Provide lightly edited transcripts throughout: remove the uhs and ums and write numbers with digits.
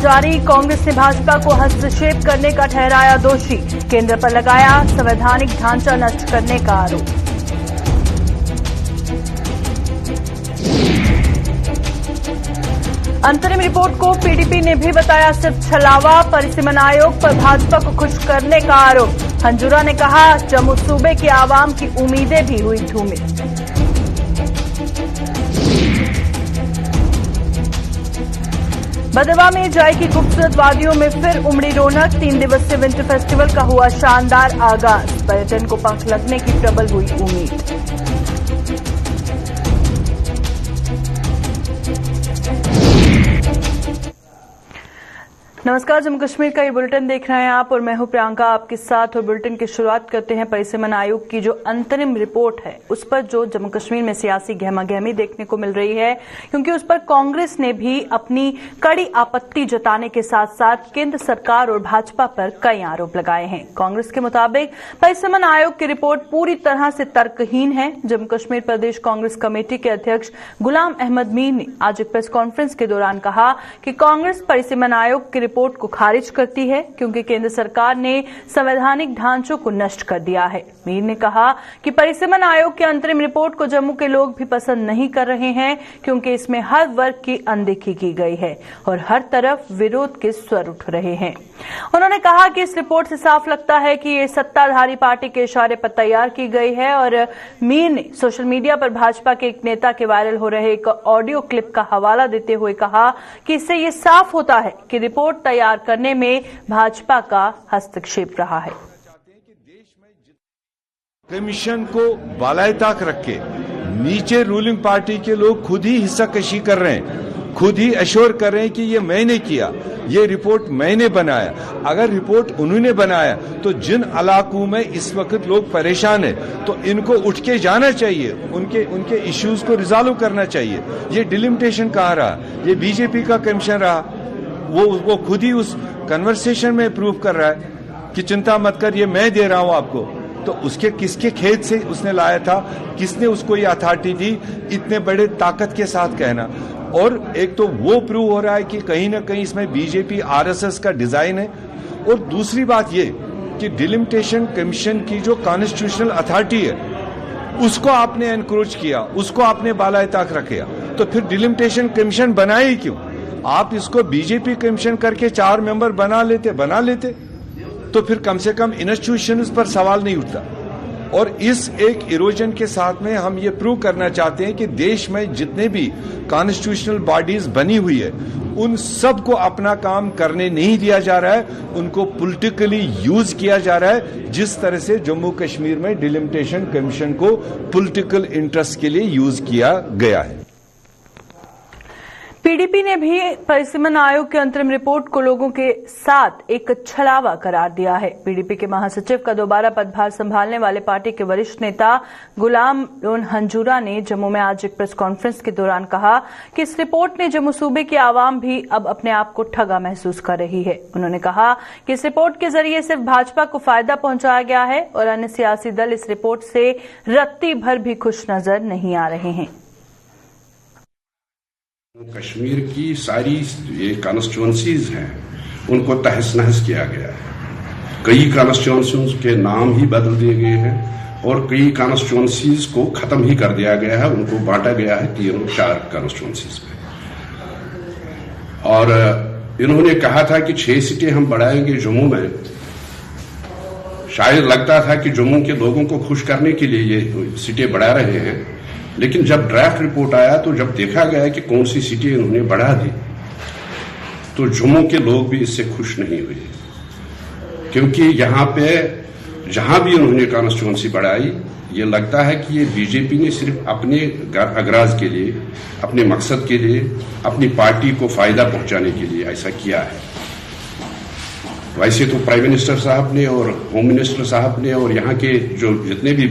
जारी, कांग्रेस ने भाजपा को हस्तक्षेप करने का ठहराया दोषी, केंद्र पर लगाया संवैधानिक ढांचा नष्ट करने का आरोप। अंतरिम रिपोर्ट को पीडीपी ने भी बताया सिर्फ छलावा, परिसीमन आयोग पर भाजपा को खुश करने का आरोप। हंजुरा ने कहा जम्मू सूबे की आवाम की उम्मीदें भी हुई धूमिल। भदरवा में जाय की खूबसूरत वादियों में फिर उमड़ी रौनक, 3 दिवसीय विंटर फेस्टिवल का हुआ शानदार आगाज, पर्यटन को पंख लगने की प्रबल हुई उम्मीद। नमस्कार, जम्मू कश्मीर का ये बुलेटिन देख रहे हैं आप और मैं हूं प्रियंका आपके साथ। और बुलेटिन की शुरुआत करते हैं परिसीमन आयोग की जो अंतरिम रिपोर्ट है उस पर जो जम्मू कश्मीर में सियासी गहमागहमी देखने को मिल रही है, क्योंकि उस पर कांग्रेस ने भी अपनी कड़ी आपत्ति जताने के साथ साथ केंद्र सरकार और भाजपा पर कई आरोप लगाए हैं। कांग्रेस के मुताबिक परिसीमन आयोग की रिपोर्ट पूरी तरह से तर्कहीन है। जम्मू कश्मीर प्रदेश कांग्रेस कमेटी के अध्यक्ष गुलाम अहमद मीर ने आज एक प्रेस कॉन्फ्रेंस के दौरान कहा कि कांग्रेस परिसीमन आयोग की रिपोर्ट को खारिज करती है क्योंकि केंद्र सरकार ने संवैधानिक ढांचों को नष्ट कर दिया है। मीर ने कहा कि परिसीमन आयोग की अंतरिम रिपोर्ट को जम्मू के लोग भी पसंद नहीं कर रहे हैं क्योंकि इसमें हर वर्ग की अनदेखी की गई है और हर तरफ विरोध के स्वर उठ रहे हैं। उन्होंने कहा कि इस रिपोर्ट से साफ लगता है कि ये सत्ताधारी पार्टी के इशारे पर तैयार की गई है। और मीर ने सोशल मीडिया पर भाजपा के एक नेता के वायरल हो रहे एक ऑडियो क्लिप का हवाला देते हुए कहा कि इससे ये साफ होता है कि रिपोर्ट तैयार करने में भाजपा का हस्तक्षेप रहा है। कमीशन को बालाए ताक रख के नीचे रूलिंग पार्टी के लोग खुद ही हिस्साकशी कर रहे हैं, खुद ही एश्योर कर रहे हैं कि ये मैंने किया, ये रिपोर्ट मैंने बनाया। अगर रिपोर्ट उन्होंने बनाया तो जिन इलाकों में इस वक्त लोग परेशान हैं तो इनको उठ के जाना चाहिए, उनके इश्यूज को रिजॉल्व करना चाहिए। ये डिलिमिटेशन कहाँ रहा? ये बीजेपी का कमीशन रहा। वो खुद ही उस कन्वर्सेशन में प्रूव कर रहा है कि चिंता मत कर, ये मैं दे रहा हूं आपको। तो उसके किसके खेत से उसने लाया था? किसने उसको ये अथॉरिटी दी इतने बड़े ताकत के साथ कहना? और एक तो वो प्रूव हो रहा है कि कहीं ना कहीं इसमें बीजेपी आरएसएस का डिजाइन है। और दूसरी बात ये कि डिलिमिटेशन कमीशन की जो कॉन्स्टिट्यूशनल अथॉरिटी है उसको आपने एनक्रोच किया, उसको आपने बालाए ताक रखा। तो फिर डिलिमिटेशन कमीशन बनाए ही क्यों? आप इसको बीजेपी कमीशन करके 4 मेंबर बना लेते तो फिर कम से कम इंस्टीट्यूशंस पर सवाल नहीं उठता। और इस एक इरोजन के साथ में हम ये प्रूव करना चाहते हैं कि देश में जितने भी कॉन्स्टिट्यूशनल बॉडीज बनी हुई है उन सबको अपना काम करने नहीं दिया जा रहा है, उनको पॉलिटिकली यूज किया जा रहा है। जिस तरह से जम्मू कश्मीर में डिलिमिटेशन कमीशन को पॉलिटिकल इंटरेस्ट के लिए यूज किया गया है। पीडीपी ने भी परिसीमन आयोग की अंतरिम रिपोर्ट को लोगों के साथ एक छलावा करार दिया है। पीडीपी के महासचिव का दोबारा पदभार संभालने वाले पार्टी के वरिष्ठ नेता गुलाम हंजुरा ने जम्मू में आज एक प्रेस कॉन्फ्रेंस के दौरान कहा कि इस रिपोर्ट ने जम्मू सूबे की आवाम भी अब अपने आप को ठगा महसूस कर रही है। उन्होंने कहा कि इस रिपोर्ट के जरिए सिर्फ भाजपा को फायदा पहुंचाया गया है और अन्य सियासी दल इस रिपोर्ट से रत्ती भर भी खुश नजर नहीं आ रहे हैं। कश्मीर की सारी ये कॉन्स्टिट्यूएंसीज हैं उनको तहस नहस किया गया है। कई कॉन्स्टिट्यूएंसीज के नाम ही बदल दिए गए हैं और कई कॉन्स्टिट्यूएंसीज को खत्म ही कर दिया गया है, उनको बांटा गया है 3-4 कॉन्स्टिट्यूएंसीज में। और इन्होंने कहा था कि 6 सीटें हम बढ़ाएंगे जम्मू में। शायद लगता था कि जम्मू के लोगों को खुश करने के लिए ये सीटें बढ़ा रहे हैं, लेकिन जब ड्राफ्ट रिपोर्ट आया तो जब देखा गया कि कौन सी सीटें उन्होंने बढ़ा दी तो जम्मू के लोग भी इससे खुश नहीं हुए, क्योंकि यहां पे जहां भी उन्होंने कॉन्स्टिट्यूएंसी बढ़ाई ये लगता है कि ये बीजेपी ने सिर्फ अपने अगराज के लिए, अपने मकसद के लिए, अपनी पार्टी को फायदा पहुंचाने के लिए ऐसा किया है। वैसे तो प्राइम मिनिस्टर साहब ने और होम मिनिस्टर साहब ने और यहाँ के जो जितने भी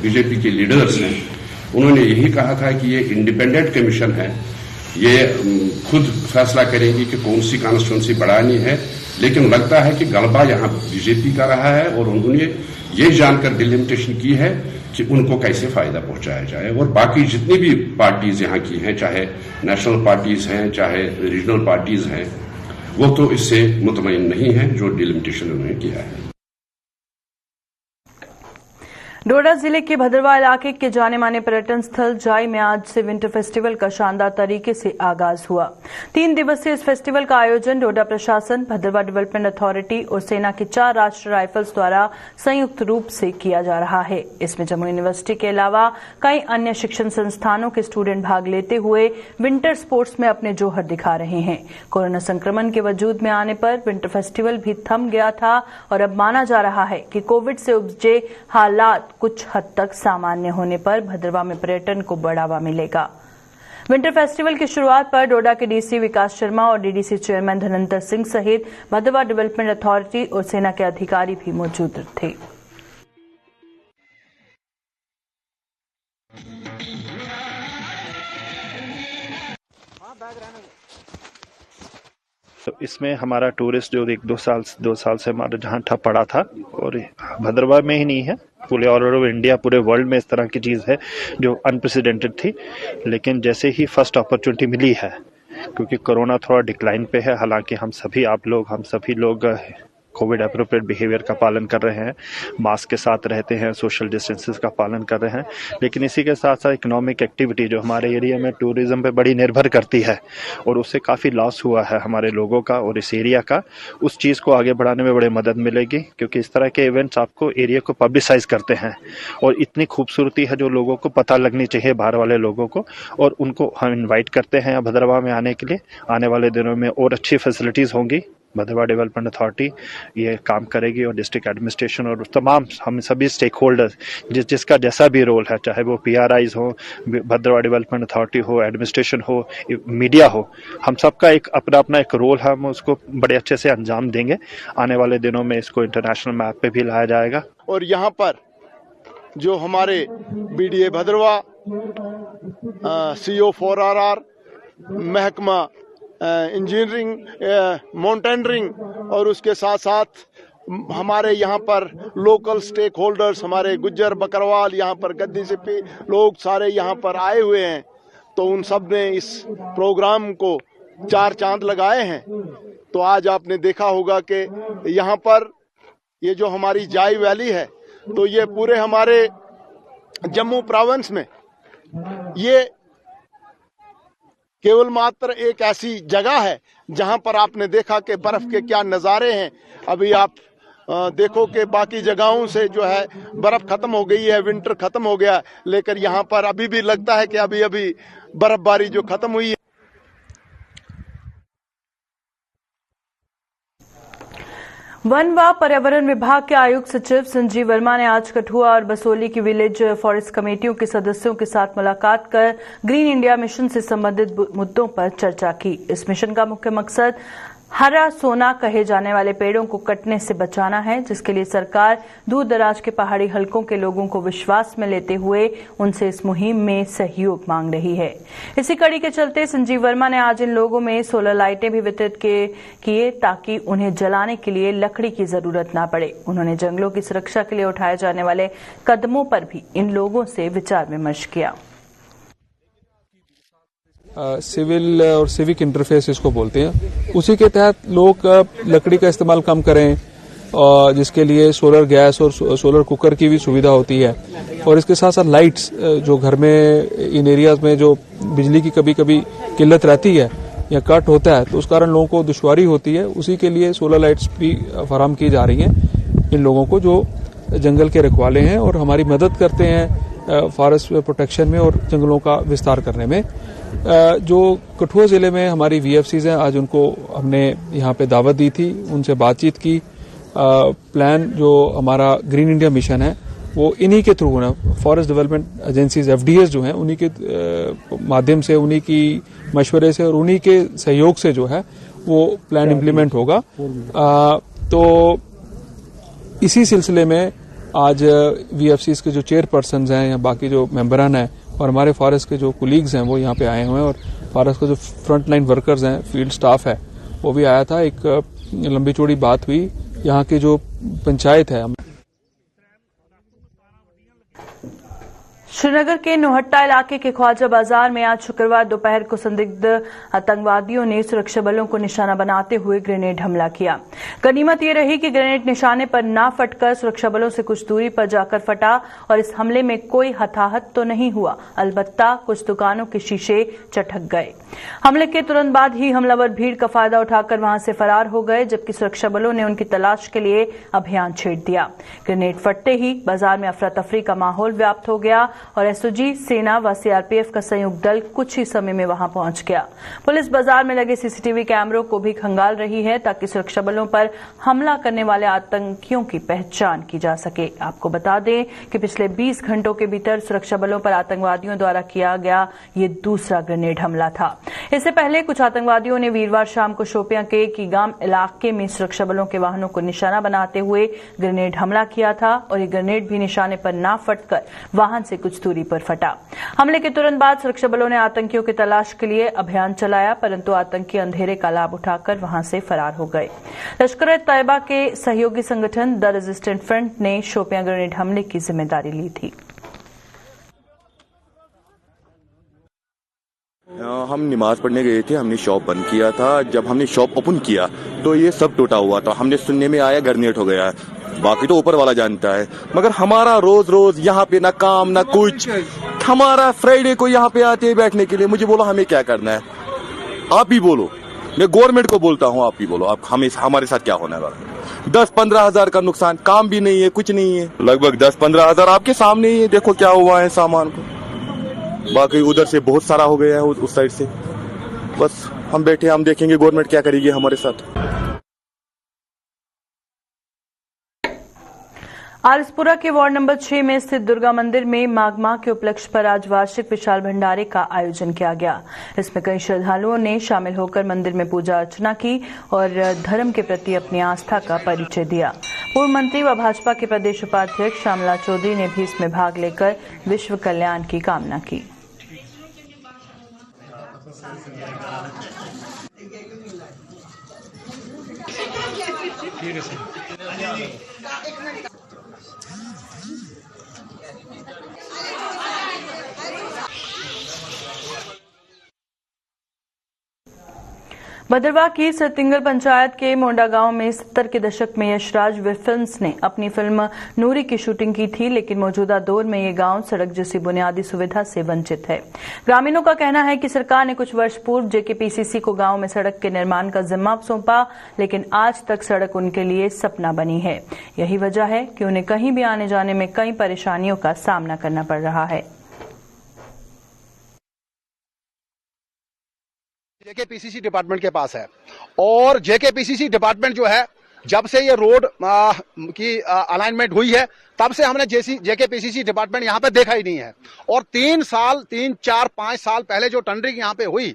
बीजेपी के लीडर्स हैं उन्होंने यही कहा था कि ये इंडिपेंडेंट कमीशन है, ये खुद फैसला करेंगे कि कौन सी कॉन्स्टिट्यूएंसी बढ़ानी है। लेकिन लगता है कि गलबा यहाँ बीजेपी का रहा है और उन्होंने ये जानकर डिलिमिटेशन की है कि उनको कैसे फायदा पहुंचाया जाए। और बाकी जितनी भी पार्टीज यहाँ की हैं, चाहे नेशनल पार्टीज हैं चाहे रीजनल पार्टीज हैं, वो तो इससे मुतमईन नहीं है जो डिलिमिटेशन उन्होंने किया है। डोडा जिले के भद्रवाह इलाके के जाने माने पर्यटन स्थल जाई में आज से विंटर फेस्टिवल का शानदार तरीके से आगाज हुआ। 3 दिवसीय इस फेस्टिवल का आयोजन डोडा प्रशासन, भद्रवाह डेवलपमेंट अथॉरिटी और सेना के 4 राष्ट्रीय राइफल्स द्वारा संयुक्त रूप से किया जा रहा है। इसमें जम्मू यूनिवर्सिटी के अलावा कई अन्य शिक्षण संस्थानों के स्टूडेंट भाग लेते हुए विंटर स्पोर्ट्स में अपने जोहर दिखा रहे हैं। कोरोना संक्रमण के वजूद में आने पर विंटर फेस्टिवल भी थम गया था और अब माना जा रहा है कि कोविड से उपजे हालात कुछ हद तक सामान्य होने पर भद्रवाह में पर्यटन को बढ़ावा मिलेगा। विंटर फेस्टिवल की शुरुआत पर डोडा के डीसी विकास शर्मा और डीडीसी चेयरमैन धनंतर सिंह सहित भद्रवाह डेवलपमेंट अथॉरिटी और सेना के अधिकारी भी मौजूद थे। तो इसमें हमारा टूरिस्ट जो 2 साल से हमारा जहाँ ठप पड़ा था, और भद्रवाह में ही नहीं है, पूरे ऑल ओवर इंडिया, पूरे वर्ल्ड में इस तरह की चीज़ है जो अनप्रेसिडेंटेड थी। लेकिन जैसे ही फर्स्ट अपॉर्चुनिटी मिली है, क्योंकि कोरोना थोड़ा डिक्लाइन पे है, हालांकि हम सभी लोग कोविड अप्रोप्रिएट बिहेवियर का पालन कर रहे हैं, मास्क के साथ रहते हैं, सोशल डिस्टेंसेस का पालन कर रहे हैं। लेकिन इसी के साथ साथ इकोनॉमिक एक्टिविटी जो हमारे एरिया में टूरिज्म पे बड़ी निर्भर करती है और उससे काफ़ी लॉस हुआ है हमारे लोगों का और इस एरिया का, उस चीज़ को आगे बढ़ाने में बड़ी मदद मिलेगी। क्योंकि इस तरह के इवेंट्स आपको एरिया को पब्लिसाइज करते हैं और इतनी खूबसूरती है जो लोगों को पता लगनी चाहिए, बाहर वाले लोगों को, और उनको हम इन्वाइट करते हैं भद्रवाह में आने के लिए। आने वाले दिनों में और अच्छी फैसिलिटीज़ होंगी। भद्रवाह डेवलपमेंट अथॉरिटी ये काम करेगी और डिस्ट्रिक्ट एडमिनिस्ट्रेशन और तमाम हम सभी स्टेक होल्डर्स जिसका जैसा भी रोल है, चाहे वो PRIs हो, भद्रवाह डेवलपमेंट अथॉरिटी हो, एडमिनिस्ट्रेशन हो, मीडिया हो, हम सबका एक अपना एक रोल है, हम उसको बड़े अच्छे से अंजाम देंगे। आने वाले दिनों में इसको इंटरनेशनल मैप पे भी लाया जाएगा। और यहाँ पर जो हमारे BDA भद्रवाह, CO 4RR, महकमा इंजीनियरिंग, माउंटेनरिंग और उसके साथ साथ हमारे यहाँ पर लोकल स्टेक होल्डर्स, हमारे गुज्जर बकरवाल, यहाँ पर गद्दी सिप्पी लोग सारे यहाँ पर आए हुए हैं। तो उन सब ने इस प्रोग्राम को 4 चांद लगाए हैं। तो आज आपने देखा होगा कि यहाँ पर ये जो हमारी जाई वैली है, तो ये पूरे हमारे जम्मू प्रोविंस में ये केवल मात्र एक ऐसी जगह है जहां पर आपने देखा कि बर्फ के क्या नज़ारे हैं। अभी आप देखो कि बाकी जगहों से जो है बर्फ खत्म हो गई है, विंटर खत्म हो गया, लेकिन यहाँ पर अभी भी लगता है कि अभी बर्फबारी जो खत्म हुई है। वन व पर्यावरण विभाग के आयुक्त सचिव संजीव वर्मा ने आज कठुआ और बसोली की विलेज फॉरेस्ट कमेटियों के सदस्यों के साथ मुलाकात कर ग्रीन इंडिया मिशन से संबंधित मुद्दों पर चर्चा की। इस मिशन का मुख्य मकसद हरा सोना कहे जाने वाले पेड़ों को कटने से बचाना है, जिसके लिए सरकार दूर दराज के पहाड़ी हलकों के लोगों को विश्वास में लेते हुए उनसे इस मुहिम में सहयोग मांग रही है। इसी कड़ी के चलते संजीव वर्मा ने आज इन लोगों में सोलर लाइटें भी वितरित किए ताकि उन्हें जलाने के लिए लकड़ी की जरूरत न पड़े। उन्होंने जंगलों की सुरक्षा के लिए उठाए जाने वाले कदमों पर भी इन लोगों से विचार विमर्श किया। सिविल और सिविक इंटरफेस इसको बोलते हैं, उसी के तहत लोग लकड़ी का इस्तेमाल कम करें, और जिसके लिए सोलर गैस और सोलर कुकर की भी सुविधा होती है। और इसके साथ साथ लाइट्स, जो घर में इन एरियाज में जो बिजली की कभी कभी किल्लत रहती है या कट होता है, तो उस कारण लोगों को दुश्वारी होती है, उसी के लिए सोलर लाइट्स भी फराहम की जा रही हैं इन लोगों को जो जंगल के रखवाले हैं और हमारी मदद करते हैं फॉरेस्ट प्रोटेक्शन में और जंगलों का विस्तार करने में। जो कठुआ जिले में हमारी VFCs हैं, आज उनको हमने यहाँ पे दावत दी थी, उनसे बातचीत की। प्लान जो हमारा ग्रीन इंडिया मिशन है वो इन्हीं के थ्रू है, फॉरेस्ट डेवलपमेंट एजेंसीज FDAs जो हैं उन्हीं के माध्यम से, उन्हीं की मशवरे से और उन्हीं के सहयोग से जो है वो प्लान इम्प्लीमेंट होगा। तो इसी सिलसिले में आज VFCs के जो चेयरपर्सन्स हैं या बाकी जो मेंबरान हैं और हमारे फॉरेस्ट के जो कुलीग्स हैं वो यहाँ पे आए हुए हैं, और फॉरेस्ट के जो फ्रंट लाइन वर्कर्स हैं, फील्ड स्टाफ है, वो भी आया था। एक लंबी चौड़ी बात हुई। यहाँ की जो पंचायत है, श्रीनगर के नोहट्टा इलाके के ख्वाजा बाजार में आज शुक्रवार दोपहर को संदिग्ध आतंकवादियों ने सुरक्षा बलों को निशाना बनाते हुए ग्रेनेड हमला किया। गनीमत ये रही कि ग्रेनेड निशाने पर न फटकर सुरक्षा बलों से कुछ दूरी पर जाकर फटा और इस हमले में कोई हताहत तो नहीं हुआ, अलबत्ता कुछ दुकानों के शीशे चटक गए। हमले के तुरंत बाद ही हमलावर भीड़ का फायदा उठाकर वहां से फरार हो गए, जबकि सुरक्षा बलों ने उनकी तलाश के लिए अभियान छेड़ दिया। ग्रेनेड फटते ही बाजार में अफरा तफरी का माहौल व्याप्त हो गया और एसओजी, सेना व सीआरपीएफ का संयुक्त दल कुछ ही समय में वहां पहुंच गया। पुलिस बाजार में लगे सीसीटीवी कैमरों को भी खंगाल रही है ताकि सुरक्षा बलों पर हमला करने वाले आतंकियों की पहचान की जा सके। आपको बता दें कि पिछले 20 घंटों के भीतर सुरक्षा बलों पर आतंकवादियों द्वारा किया गया ये दूसरा ग्रेनेड हमला था। इससे पहले कुछ आतंकवादियों ने वीरवार शाम को शोपियां के कीगाम इलाके में सुरक्षा बलों के वाहनों को निशाना बनाते हुए ग्रेनेड हमला किया था और ये ग्रेनेड भी निशाने पर न फटकर वाहन से कुछ दूरी पर फटा। हमले के तुरंत बाद सुरक्षा बलों ने आतंकियों की तलाश के लिए अभियान चलाया, परंतु आतंकी अंधेरे का लाभ उठाकर वहां से फरार हो गए। लश्कर-ए-तैयबा के सहयोगी संगठन द रेजिस्टेंट फ्रंट ने शोपियां ग्रेनेड हमले की जिम्मेदारी ली थी। हम नमाज पढ़ने गए थे, हमने शॉप बंद किया था। जब हमने शॉप ओपन किया तो ये सब टूटा हुआ था। हमने सुनने में आया ग्रेनेड हो गया, बाकी तो ऊपर वाला जानता है। मगर हमारा रोज रोज यहाँ पे ना काम ना कुछ, हमारा फ्राइडे को यहाँ पे आते हैं बैठने के लिए। मुझे बोलो हमें क्या करना है, आप ही बोलो। मैं गवर्नमेंट को बोलता हूँ, आप ही बोलो, आप हमें हमारे साथ क्या होने वाला। 10-15 हजार का नुकसान, काम भी नहीं है, कुछ नहीं है। लगभग 10-15 हजार आपके सामने ही है, देखो क्या हुआ है सामान को। बाकी उधर से बहुत सारा हो गया है, उस साइड से। बस हम बैठे, हम देखेंगे गवर्नमेंट क्या करेगी हमारे साथ। आरसपुरा के वार्ड नंबर 6 में स्थित दुर्गा मंदिर में माघ माह के उपलक्ष्य पर आज वार्षिक विशाल भंडारे का आयोजन किया गया। इसमें कई श्रद्धालुओं ने शामिल होकर मंदिर में पूजा अर्चना की और धर्म के प्रति अपनी आस्था का परिचय दिया। पूर्व मंत्री व भाजपा के प्रदेश उपाध्यक्ष श्यामला चौधरी ने भी इसमें भाग लेकर विश्व कल्याण की कामना की। भद्रवाह की सरतिंगल पंचायत के मोंडा गांव में 70 के दशक में यशराज फिल्म्स ने अपनी फिल्म नूरी की शूटिंग की थी, लेकिन मौजूदा दौर में ये गांव सड़क जैसी बुनियादी सुविधा से वंचित है। ग्रामीणों का कहना है कि सरकार ने कुछ वर्ष पूर्व जेकेपीसीसी को गांव में सड़क के निर्माण का जिम्मा सौंपा, लेकिन आज तक सड़क उनके लिए सपना बनी है। यही वजह है कि उन्हें कहीं भी आने जाने में कई परेशानियों का सामना करना पड़ रहा है। जेकेपीसीसी डिपार्टमेंट के पास है और जेकेपीसीसी डिपार्टमेंट जो है, जब से ये रोड की अलाइनमेंट हुई है तब से हमने जेकेपीसीसी डिपार्टमेंट यहाँ पे देखा ही नहीं है। और 3 साल 3, 4, 5 साल पहले जो टेंडरिंग यहाँ पे हुई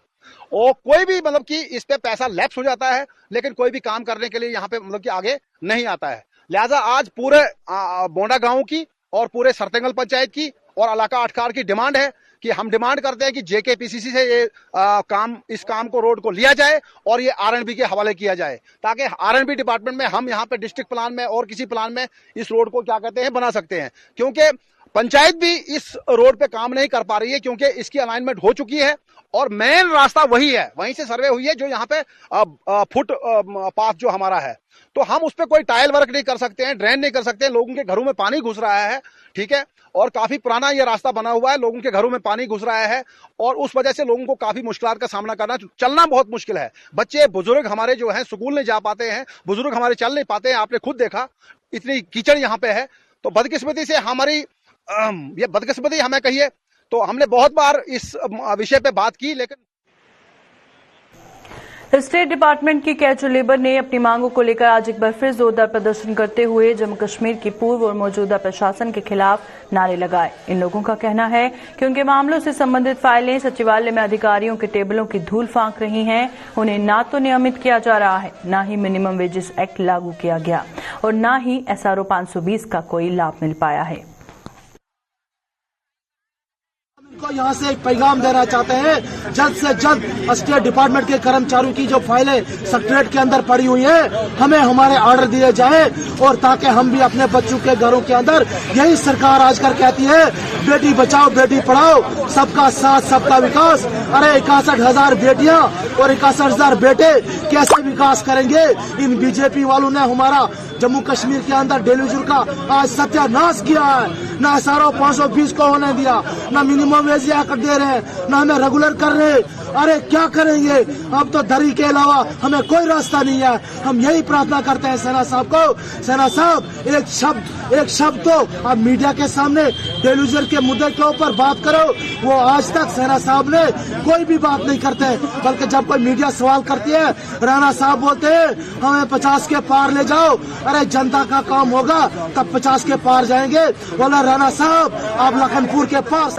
और कोई भी मतलब कि इस पे पैसा लैप्स हो जाता है, लेकिन कोई भी काम करने के लिए यहाँ पे मतलब कि आगे नहीं आता है। लिहाजा आज पूरे बोंडा गांव की और पूरे सरतिंगल पंचायत की और इलाका 8 की डिमांड है कि हम डिमांड करते हैं कि जेकेपीसीसी से ये इस काम को रोड को लिया जाए और ये आरएनबी के हवाले किया जाए, ताकि आरएनबी डिपार्टमेंट में हम यहाँ पे डिस्ट्रिक्ट प्लान में और किसी प्लान में इस रोड को क्या कहते हैं बना सकते हैं। क्योंकि पंचायत भी इस रोड पे काम नहीं कर पा रही है, क्योंकि इसकी अलाइनमेंट हो चुकी है और मेन रास्ता वही है, वहीं से सर्वे हुई है जो यहाँ पे फुट पाथ जो हमारा है, तो हम उस पर कोई टाइल वर्क नहीं कर सकते हैं, ड्रेन नहीं कर सकते हैं। लोगों के घरों में पानी घुस रहा है, ठीक है, और काफी पुराना ये रास्ता बना हुआ है, लोगों के घरों में पानी घुस रहा है और उस वजह से लोगों को काफी मुश्किलात का सामना करना, चलना बहुत मुश्किल है। बच्चे बुजुर्ग हमारे जो हैं स्कूल नहीं जा पाते हैं, बुजुर्ग हमारे चल नहीं पाते हैं। आपने खुद देखा इतनी कीचड़ यहाँ पे है। तो बदकिस्मती से हमारी ये बदकिस्मती हमें कहिए, तो हमने बहुत बार इस विषय पे बात की, लेकिन स्टेट डिपार्टमेंट की कैचू लेबर ने अपनी मांगों को लेकर आज एक बार फिर जोरदार प्रदर्शन करते हुए जम्मू कश्मीर की पूर्व और मौजूदा प्रशासन के खिलाफ नारे लगाए। इन लोगों का कहना है कि उनके मामलों से संबंधित फाइलें सचिवालय में अधिकारियों के टेबलों की धूल फांक रही हैं। उन्हें ना तो नियमित किया जा रहा है, ना ही मिनिमम वेजेस एक्ट लागू किया गया और ना ही SRO 520 का कोई लाभ मिल पाया है। इनको यहाँ से एक पैगाम देना चाहते हैं, जल्द से जल्द स्टेट डिपार्टमेंट के कर्मचारियों की जो फाइलें सेक्रेटरीट के अंदर पड़ी हुई है, हमें हमारे ऑर्डर दिए जाए, और ताकि हम भी अपने बच्चों के घरों के अंदर, यही सरकार आजकल कहती है बेटी बचाओ बेटी पढ़ाओ, सबका साथ सबका विकास। अरे 61,000 बेटियां और 61,000 बेटे कैसे विकास करेंगे? इन बीजेपी वालों ने हमारा जम्मू कश्मीर के अंदर डेलीजर का आज सत्यानाश किया है। ना SRO 520 को होने दिया, ना मिनिमम वेज आकर दे रहे हैं, ना हमें रेगुलर कर रहे हैं। अरे क्या करेंगे? अब तो दरी के अलावा हमें कोई रास्ता नहीं है। हम यही प्रार्थना करते हैं सेना साहब को, सेना साहब एक शब्द तो आप मीडिया के सामने डेलीजर के मुद्दे के ऊपर बात करो। वो आज तक सेना साहब ने कोई भी बात नहीं करते, बल्कि जब कोई मीडिया सवाल करती है, राणा साहब बोलते हैं हमें 50 के पार ले जाओ। अरे जनता का काम होगा तब 50 के पार जाएंगे। बोला राणा साहब आप लखनपुर के पास।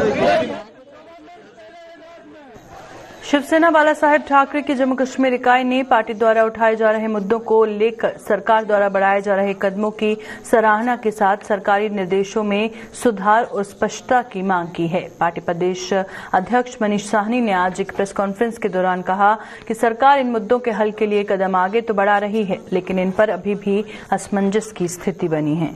शिवसेना बाला साहेब ठाकरे की जम्मू कश्मीर इकाई ने पार्टी द्वारा उठाए जा रहे मुद्दों को लेकर सरकार द्वारा बढ़ाए जा रहे कदमों की सराहना के साथ सरकारी निर्देशों में सुधार और स्पष्टता की मांग की है। पार्टी प्रदेश अध्यक्ष मनीष साहनी ने आज एक प्रेस कॉन्फ्रेंस के दौरान कहा कि सरकार इन मुद्दों के हल के लिए कदम आगे तो बढ़ा रही है, लेकिन इन पर अभी भी असमंजस की स्थिति बनी है।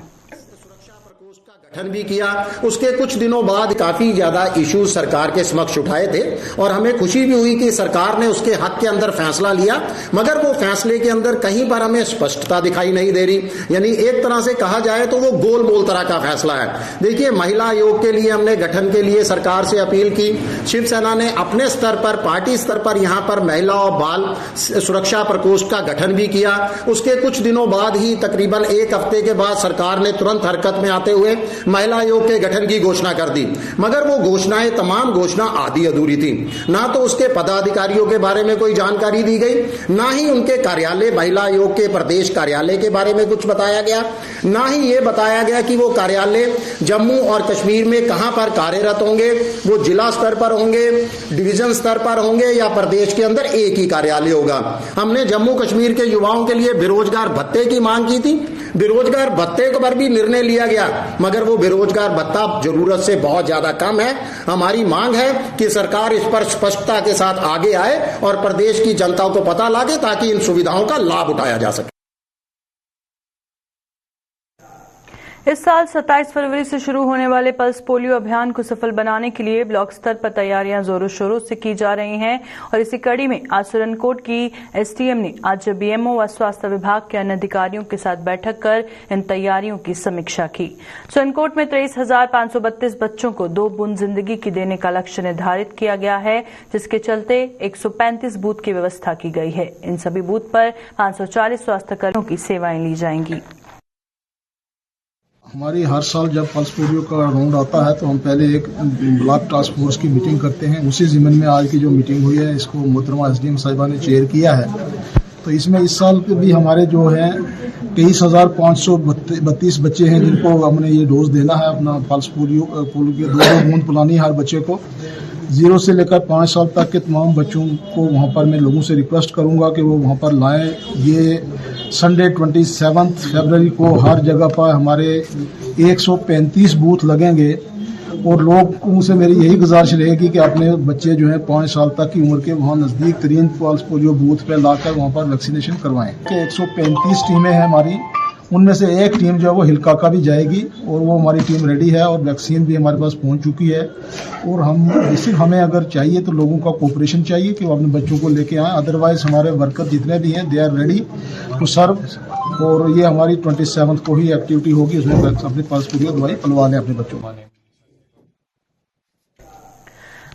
गठन भी किया, उसके कुछ दिनों बाद काफी ज्यादा इश्यूज सरकार के समक्ष उठाए थे और हमें खुशी भी हुई कि सरकार ने उसके हक के अंदर फैसला लिया, मगर वो फैसले के अंदर कहीं पर हमें स्पष्टता दिखाई नहीं दे रही। यानी एक तरह से कहा जाए तो वो गोल मोल तरह का फैसला है। देखिए, महिला आयोग के लिए हमने गठन के लिए सरकार से अपील की। शिवसेना ने अपने स्तर पर, पार्टी स्तर पर यहाँ पर महिला और बाल सुरक्षा प्रकोष्ठ का गठन भी किया। उसके कुछ दिनों बाद ही, तकरीबन एक हफ्ते के बाद, सरकार ने तुरंत हरकत में आते हुए महिला आयोग के गठन की घोषणा कर दी। मगर वो घोषणाएं, तमाम घोषणा आधी अधूरी थी। ना तो उसके पदाधिकारियों के बारे में कोई जानकारी दी गई, ना ही उनके कार्यालय, महिला आयोग के प्रदेश कार्यालय के बारे में कुछ बताया गया, ना ही ये बताया गया कि वो कार्यालय जम्मू और कश्मीर में कहां पर कार्यरत होंगे। वो जिला स्तर पर होंगे, डिवीजन स्तर पर होंगे, या प्रदेश के अंदर एक ही कार्यालय होगा। हमने जम्मू कश्मीर के युवाओं के लिए बेरोजगार भत्ते की मांग की थी। बेरोजगार भत्ते पर भी निर्णय लिया गया, मगर वो बेरोजगार भत्ता जरूरत से बहुत ज्यादा कम है। हमारी मांग है कि सरकार इस पर स्पष्टता के साथ आगे आए और प्रदेश की जनता को पता लगे, ताकि इन सुविधाओं का लाभ उठाया जा सके। इस साल 27 फरवरी से शुरू होने वाले पल्स पोलियो अभियान को सफल बनाने के लिए ब्लॉक स्तर पर तैयारियां जोरों शोरों से की जा रही हैं और इसी कड़ी में आज सुरनकोट की एसडीएम ने आज बीएमओ व स्वास्थ्य विभाग के अन्य अधिकारियों के साथ बैठक कर इन तैयारियों की समीक्षा की। सुरनकोट में 23,532 बच्चों को 2 बूंद जिंदगी की देने का लक्ष्य निर्धारित किया गया है, जिसके चलते 135 बूथ की व्यवस्था की गई है। इन सभी बूथ पर 540 स्वास्थ्यकर्मियों की सेवाएं ली जाएंगी। हमारी हर साल जब पल्स पोलियो का राउंड आता है तो हम पहले एक ब्लॉक टास्क फोर्स की मीटिंग करते हैं। उसी जिम्मन में आज की जो मीटिंग हुई है, इसको मोहतरमा एसडीएम साहिबा ने चेयर किया है। तो इसमें इस साल के भी हमारे जो है 23,532 बच्चे हैं जिनको हमने ये डोज देना है अपना पल्स पोलियो के 2 बूंद पिलानी हर बच्चे को। 0 से लेकर 5 साल तक के तमाम बच्चों को वहाँ पर मैं लोगों से रिक्वेस्ट करूँगा कि वो वहाँ पर लाएं। ये संडे 27 फरवरी को हर जगह पर हमारे 135 बूथ लगेंगे और लोगों से मेरी यही गुजारिश रहेगी कि अपने बच्चे जो हैं 5 साल तक की उम्र के वहाँ नज़दीक तरीन पल्स पोलियो बूथ पे लाकर वहाँ पर वैक्सीनेशन करवाएं। 135 टीमें हैं हमारी, उनमें से एक टीम जो है वो हिलका का भी जाएगी और वो हमारी टीम रेडी है और वैक्सीन भी हमारे पास पहुंच चुकी है। और सिर्फ हमें अगर चाहिए तो लोगों का कोऑपरेशन चाहिए कि वो अपने बच्चों को लेके आएँ। अदरवाइज हमारे वर्कर जितने भी हैं they are ready to serve. और ये हमारी 27 को ही एक्टिविटी होगी, उसमें अपने पास पूरी दवाई पलवा लें अपने बच्चों को।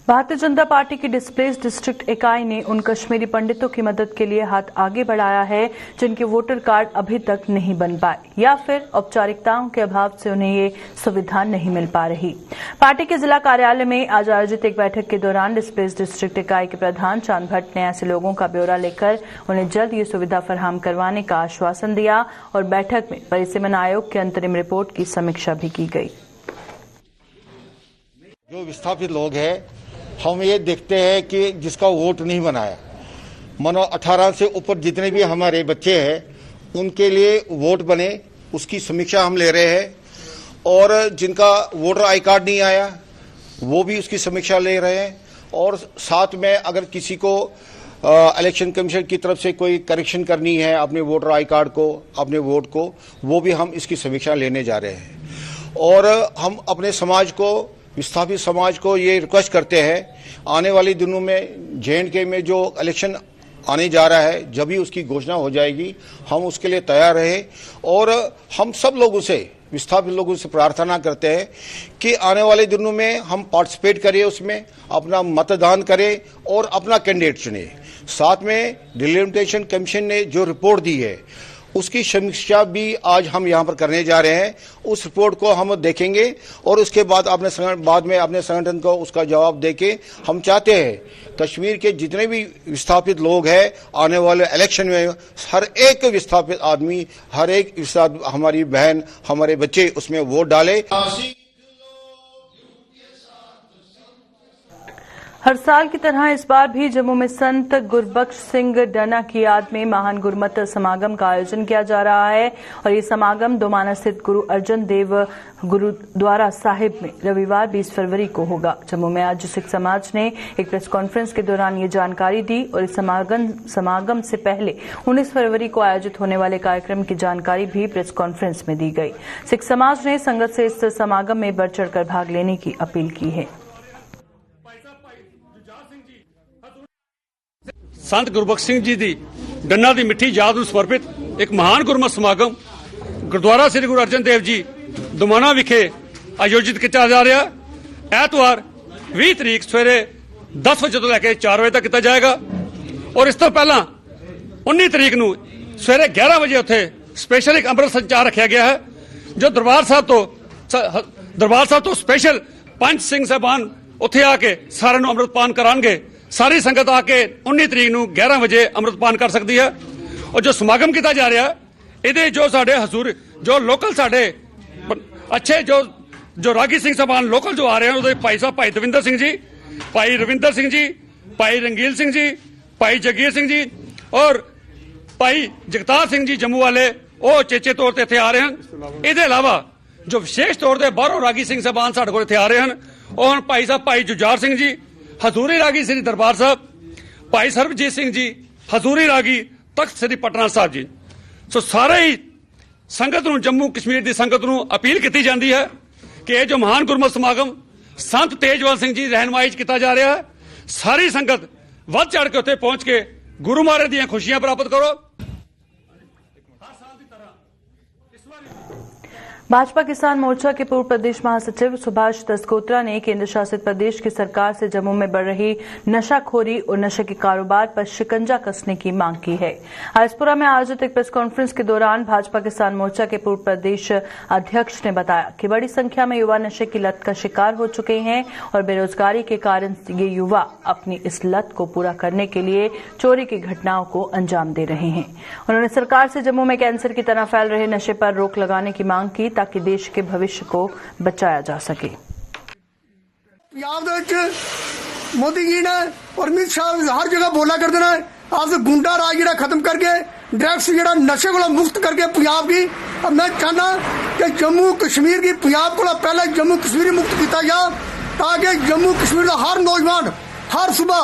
भारतीय जनता पार्टी की डिस्प्लेस्ड डिस्ट्रिक्ट इकाई ने उन कश्मीरी पंडितों की मदद के लिए हाथ आगे बढ़ाया है जिनके वोटर कार्ड अभी तक नहीं बन पाए या फिर औपचारिकताओं के अभाव से उन्हें ये सुविधा नहीं मिल पा रही। पार्टी के जिला कार्यालय में आज आयोजित एक बैठक के दौरान डिस्प्लेस्ड डिस्ट्रिक्ट इकाई के प्रधान चांद भट्ट ने ऐसे लोगों का ब्यौरा लेकर उन्हें जल्द ये सुविधा फराहम करवाने का आश्वासन दिया और बैठक में परिसीमन आयोग के अंतरिम रिपोर्ट की समीक्षा भी की गई। जो विस्थापित लोग हैं, हम ये देखते हैं कि जिसका वोट नहीं बनाया, मानो 18 से ऊपर जितने भी हमारे बच्चे हैं उनके लिए वोट बने, उसकी समीक्षा हम ले रहे हैं। और जिनका वोटर आई कार्ड नहीं आया वो भी उसकी समीक्षा ले रहे हैं। और साथ में अगर किसी को इलेक्शन कमीशन की तरफ से कोई करेक्शन करनी है अपने वोटर आई कार्ड को, अपने वोट को, वो भी हम इसकी समीक्षा लेने जा रहे हैं। और हम अपने समाज को, विस्थापित समाज को ये रिक्वेस्ट करते हैं, आने वाले दिनों में J&K में जो इलेक्शन आने जा रहा है, जब भी उसकी घोषणा हो जाएगी हम उसके लिए तैयार रहे। और हम सब लोगों से, विस्थापित लोगों से प्रार्थना करते हैं कि आने वाले दिनों में हम पार्टिसिपेट करें, उसमें अपना मतदान करें और अपना कैंडिडेट चुने। साथ में डिलिमिटेशन कमीशन ने जो रिपोर्ट दी है उसकी समीक्षा भी आज हम यहाँ पर करने जा रहे हैं। उस रिपोर्ट को हम देखेंगे और उसके बाद बाद में अपने संगठन को उसका जवाब देके हम चाहते हैं कश्मीर के जितने भी विस्थापित लोग हैं, आने वाले इलेक्शन में हर एक विस्थापित आदमी, हर एक हमारी बहन, हमारे बच्चे उसमें वोट डाले। हर साल की तरह इस बार भी जम्मू में संत गुरबख्श सिंह डना की याद में महान गुरमत समागम का आयोजन किया जा रहा है। और ये समागम दोमाना स्थित गुरु अर्जन देव गुरुद्वारा साहिब में रविवार 20 फरवरी को होगा। जम्मू में आज सिख समाज ने एक प्रेस कॉन्फ्रेंस के दौरान ये जानकारी दी और इस समागम से पहले 19 फरवरी को आयोजित होने वाले कार्यक्रम की जानकारी भी प्रेस कॉन्फ्रेंस में दी गई। सिख समाज ने संगत से इस समागम में बढ़ चढ़कर भाग लेने की अपील की है। संत गुरबख्श सिंह जी दी डन्ना दी मिठी याद ਨੂੰ ਸਮਰਪਿਤ ਇੱਕ ਮਹਾਨ ਗੁਰਮਤਿ ਸਮਾਗਮ ਗੁਰਦੁਆਰਾ ਸ੍ਰੀ ਗੁਰੂ ਅਰਜਨ ਦੇਵ ਜੀ ਦੁਮਾਨਾ ਵਿਖੇ ਆਯੋਜਿਤ ਕੀਤਾ ਜਾ ਰਿਹਾ ਹੈ। ਐਤਵਾਰ 20 ਤਰੀਕ ਸਵੇਰੇ 10 ਵਜੇ ਤੋਂ ਲੈ ਕੇ 4 ਵਜੇ ਤੱਕ ਕੀਤਾ ਜਾਏਗਾ। ਔਰ ਇਸ ਤੋਂ ਪਹਿਲਾਂ 19 ਤਰੀਕ ਨੂੰ ਸਵੇਰੇ 11 ਵਜੇ ਉੱਥੇ ਸਪੈਸ਼ਲ ਇੱਕ ਅੰਮ੍ਰਿਤ ਸੰਚਾਰ ਰੱਖਿਆ ਗਿਆ ਹੈ ਜੋ ਦਰਬਾਰ ਸਾਹਿਬ ਤੋਂ ਸਪੈਸ਼ਲ ਪੰਜ ਸਿੰਘ ਸਾਹਿਬਾਨ ਉੱਥੇ ਆ ਕੇ ਸਾਰਿਆਂ ਨੂੰ ਅੰਮ੍ਰਿਤ ਪਾਨ ਕਰਾਉਣਗੇ। सारी संगत आके 19 तरीक ਨੂੰ 11 ਵਜੇ ਅੰਮ੍ਰਿਤਪਾਨ ਕਰ ਸਕਦੀ ਹੈ। और जो समागम किया जा रहा ਇਹਦੇ जो साडे हजूर जो लोकल साडे अच्छे जो रागी सिंह साहबान लोकल जो आ रहे हैं ਉਹਦੇ भाई साहब भाई दविंदर सिंह जी, भाई रविंदर सिंह जी, भाई रंगील सिंह जी, भाई जगीर सिंह जी और भाई जगतार सिंह जी जम्मू वाले ਉਹ ਚੇਚੇ तौर ਤੇ ਇੱਥੇ ਆ ਰਹੇ ਹਨ। ਇਹਦੇ ਇਲਾਵਾ जो विशेष तौर ਤੇ ਬਾਹਰੋਂ ਰਾਗੀ ਸਿੰਘ ਸਾਹਿਬਾਨ ਸਾਡੇ ਕੋਲ ਇੱਥੇ ਆ ਰਹੇ ਹਨ ਉਹ ਹਨ भाई साहब भाई जुजार सिंह जी हजूरी रागी श्री दरबार साहब, भाई सरबजीत सिंह जी हजूरी रागी तख्त श्री पटना साहब जी। सो सारे ही संगत नूं, जम्मू कश्मीर की संगत नूं अपील की जाती है कि यह जो महान गुरमत समागम संत तेजवाल सिंह जी रहनुमाई किया जा रहा है, सारी संगत वध चढ़ के उत्थे पहुंच के गुरु महाराज दी खुशियां प्राप्त करो। भाजपा किसान मोर्चा के पूर्व प्रदेश महासचिव सुभाष दसगोत्रा ने केंद्र शासित प्रदेश की सरकार से जम्मू में बढ़ रही नशाखोरी और नशे के कारोबार पर शिकंजा कसने की मांग की है। आजपुरा में आयोजित एक प्रेस कॉन्फ्रेंस के दौरान भाजपा किसान मोर्चा के पूर्व प्रदेश अध्यक्ष ने बताया कि बड़ी संख्या में युवा नशे की लत का शिकार हो चुके हैं और बेरोजगारी के कारण ये युवा अपनी इस लत को पूरा करने के लिए चोरी की घटनाओं को अंजाम दे रहे हैं। उन्होंने सरकार से जम्मू में कैंसर की तरह फैल रहे नशे पर रोक लगाने की मांग की ताकि देश के भविष्य को बचाया जा सके। मोदी जी ने और अमित शाह हर जगह बोला कर देना है आज गुंडा राज जरा खत्म करके ड्रग्स जरा नशे को मुक्त करके पंजाब की। अब मैं चाहना कि जम्मू कश्मीर की पंजाब को पहले जम्मू कश्मीर मुक्त किया जा ताकि जम्मू कश्मीर का हर नौजवान हर सुबह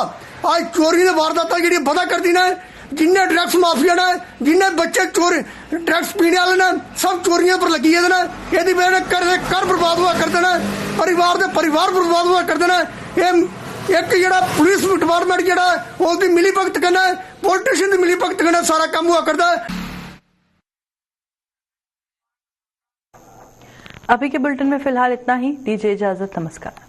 आज चोरी ने वारदात जी बदा कर दी ने जिन्ने ड्रग्स माफिया ने जिन्ने बच्चे चोरी ड्रग्स पीने वाले ने सब चोरियों पर लगी है यदि कर बर्बाद हुआ कर देना परिवार बर्बाद हुआ कर देना। एक जरा पुलिस डिपार्टमेंट जरा उसकी मिली भगत करना पॉलिटिशियन की मिली भगत करना सारा काम हुआ करता है। अभी के बुलेटिन में फिलहाल इतना ही। दीजिए इजाजत, नमस्कार।